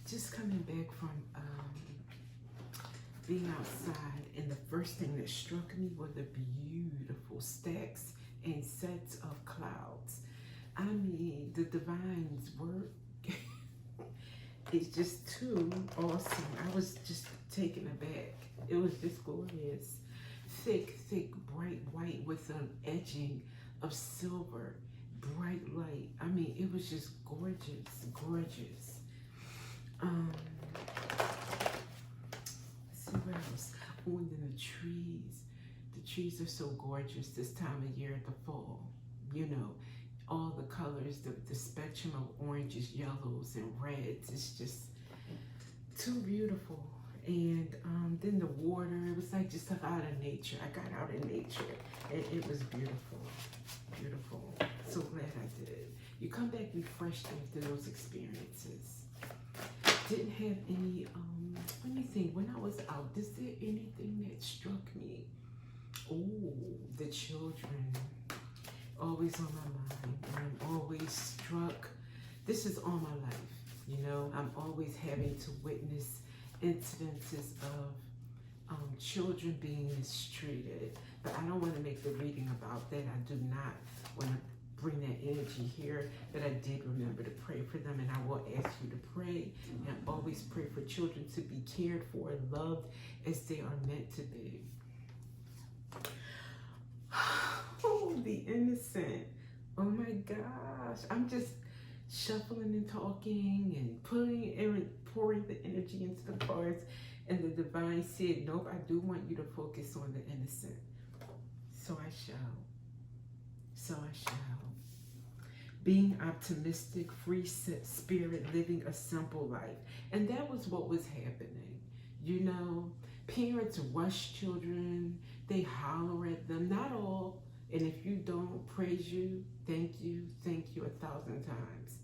Just coming back from being outside, and the first thing that struck me were the beautiful stacks and sets of clouds. I mean, the divine's work is just too awesome. I was just taken aback. It was just glorious. Thick, thick, bright white with an edging of silver, bright light. I mean, it was just gorgeous, gorgeous. Let's see what else. Oh, and then the trees. The trees are so gorgeous this time of year at the fall. You know, all the colors, the spectrum of oranges, yellows, and reds. It's just too beautiful. And then the water, it was like just out of nature. I got out in nature, and it was beautiful, beautiful. So glad I did. You come back refreshed after those experiences. Didn't have any, let me think, when I was out, is there anything that struck me? Oh, the children, always on my mind, and I'm always struck. This is all my life, you know. I'm always having to witness incidences of children being mistreated. But I don't want to make the reading about that. I do not want to bring that energy here, but I did remember to pray for them, and I will ask you to pray and always pray for children to be cared for and loved as they are meant to be. Oh, the innocent. Oh my gosh. I'm just shuffling and talking and pouring the energy into the cards, and the divine said, nope, I do want you to focus on the innocent. So I shall. So I shall. Being optimistic, free spirit, living a simple life. And that was what was happening. You know, parents rush children. They holler at them. Not all. And if you don't, praise you, thank you 1,000 times.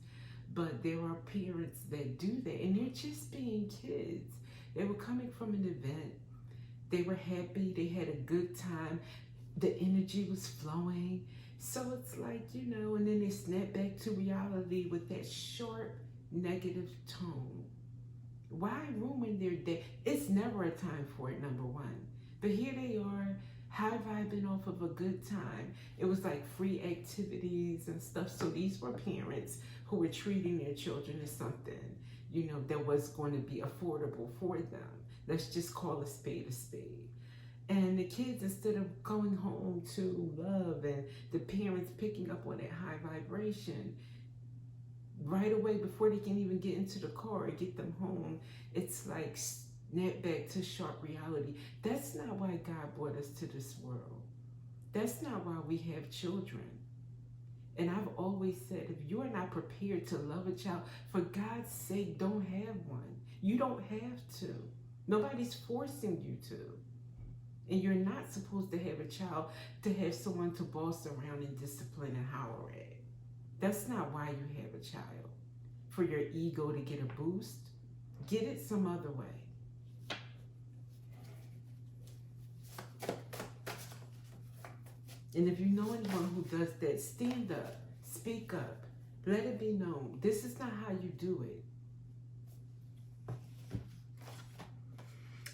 But there are parents that do that, and they're just being kids. They were coming from an event. They were happy. They had a good time. The energy was flowing. So it's like, you know, and then they snap back to reality with that sharp, negative tone. Why ruin their day? It's never a time for it, number one. But here they are, high vibing off of a good time. It was like free activities and stuff. So these were parents who were treating their children as something, you know, that was going to be affordable for them. Let's just call a spade a spade. And the kids, instead of going home to love and the parents picking up on that high vibration, right away before they can even get into the car or get them home, it's like snap back to sharp reality. That's not why God brought us to this world. That's not why we have children. And I've always said, if you are not prepared to love a child, for God's sake, don't have one. You don't have to. Nobody's forcing you to. And you're not supposed to have a child to have someone to boss around and discipline and holler at. That's not why you have a child. For your ego to get a boost. Get it some other way. And if you know anyone who does that, stand up, speak up, let it be known. This is not how you do it.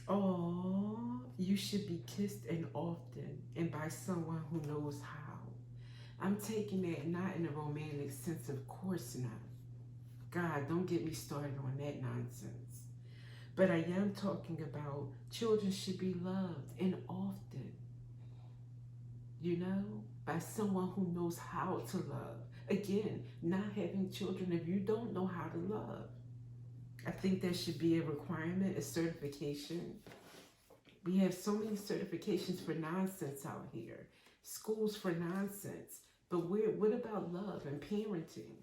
Oh, you should be kissed and often, and by someone who knows how. I'm taking that not in a romantic sense, of course not. God, don't get me started on that nonsense. But I am talking about children should be loved and often. You know, by someone who knows how to love. Again, not having children if you don't know how to love. I think that should be a requirement, a certification. We have so many certifications for nonsense out here. Schools for nonsense. But what about love and parenting?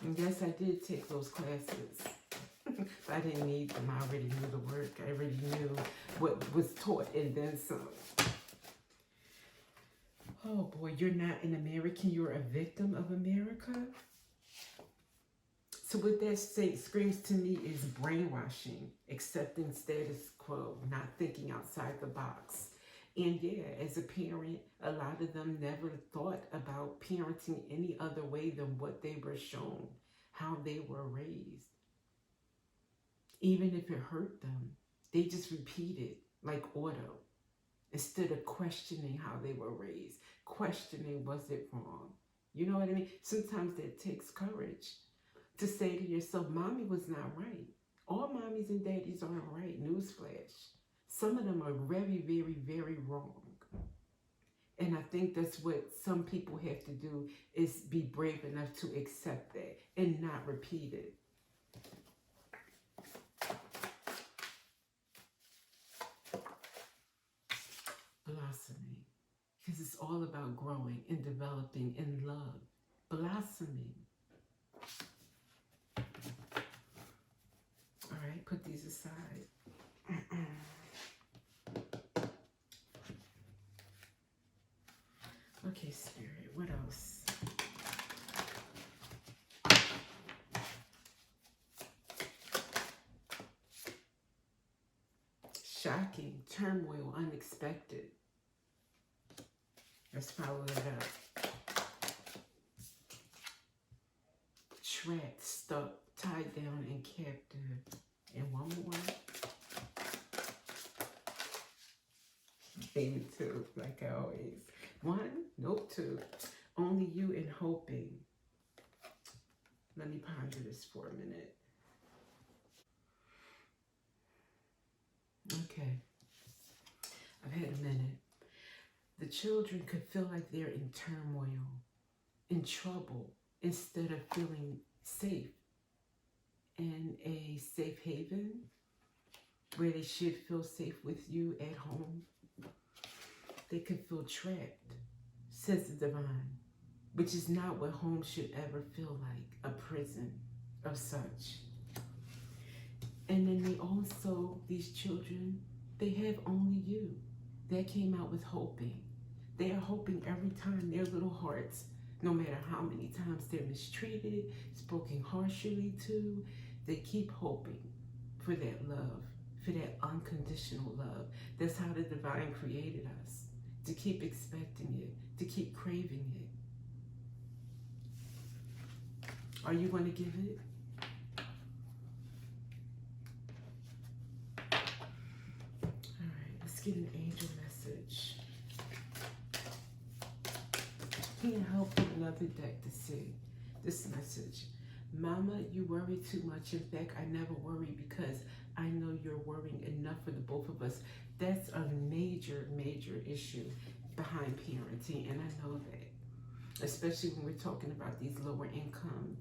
And yes, I did take those classes. I didn't need them. I already knew the work. I already knew what was taught and then some. Oh boy, you're not an American. You're a victim of America. So what that screams to me is brainwashing, accepting status quo, not thinking outside the box. And yeah, as a parent, a lot of them never thought about parenting any other way than what they were shown, how they were raised. Even if it hurt them, they just repeated like auto instead of questioning how they were raised, questioning was it wrong. You know what I mean? Sometimes that takes courage to say to yourself, mommy was not right. All mommies and daddies aren't right, newsflash. Some of them are very, very, very wrong. And I think that's what some people have to do, is be brave enough to accept that and not repeat it. Blossoming. Because it's all about growing and developing in love. Blossoming. All right, put these aside. Okay, Spirit, what else? Shocking, turmoil, unexpected. Let's follow it up. Trapped, stuck, tied down, and captive. And one more. Maybe two, like I always. One, nope, two. Only you and hoping. Let me ponder this for a minute. Okay. I've had a minute. The children could feel like they're in turmoil, in trouble, instead of feeling safe in a safe haven where they should feel safe with you at home. They could feel trapped, says the divine, which is not what home should ever feel like, a prison of such. And then they also, these children, they have only you. That came out with hoping. They are hoping every time their little hearts, no matter how many times they're mistreated, spoken harshly to, they keep hoping for that love, for that unconditional love. That's how the divine created us, to keep expecting it, to keep craving it. Are you going to give it? All right, let's get an angel message. Can't help but another deck to see this message. Mama, you worry too much. In fact, I never worry because I know you're worrying enough for the both of us. That's a major, major issue behind parenting, and I know that. Especially when we're talking about these lower income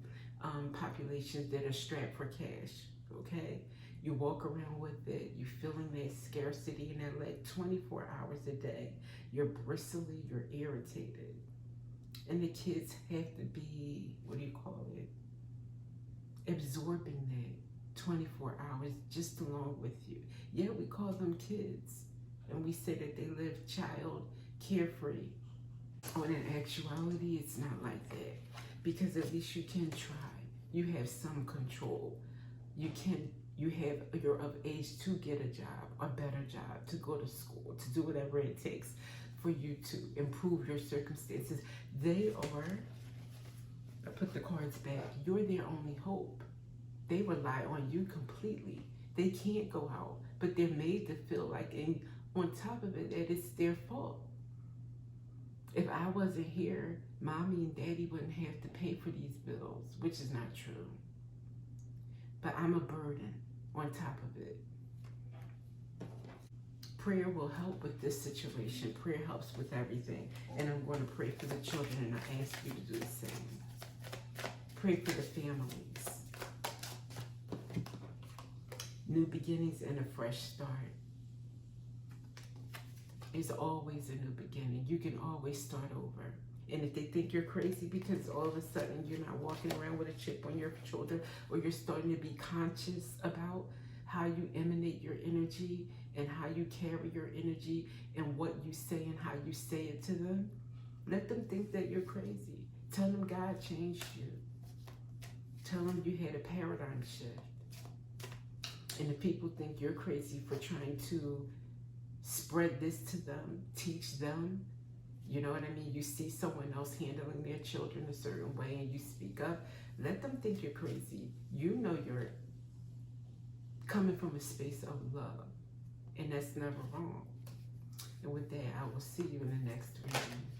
populations that are strapped for cash, okay? You walk around with it, you're feeling that scarcity in that leg 24 hours a day. You're bristly, you're irritated. And the kids have to be, what do you call it? Absorbing that 24 hours just along with you. Yeah, we call them kids. And we say that they live child carefree. When in actuality, it's not like that. Because at least you can try. You have some control. You're of age to get a job, a better job, to go to school, to do whatever it takes for you to improve your circumstances. They are, I put the cards back, you're their only hope. They rely on you completely. They can't go out, but they're made to feel like, and on top of it, that it's their fault. If I wasn't here, mommy and daddy wouldn't have to pay for these bills, which is not true. But I'm a burden on top of it. Prayer will help with this situation. Prayer helps with everything. And I'm going to pray for the children, and I ask you to do the same. Pray for the families. New beginnings and a fresh start. There's always a new beginning. You can always start over. And if they think you're crazy because all of a sudden you're not walking around with a chip on your shoulder, or you're starting to be conscious about how you emanate your energy and how you carry your energy and what you say and how you say it to them, let them think that you're crazy. Tell them God changed you. Tell them you had a paradigm shift. And if people think you're crazy for trying to spread this to them, teach them. You know what I mean? You see someone else handling their children a certain way and you speak up, let them think you're crazy. You know you're coming from a space of love, and that's never wrong. And with that, I will see you in the next reading.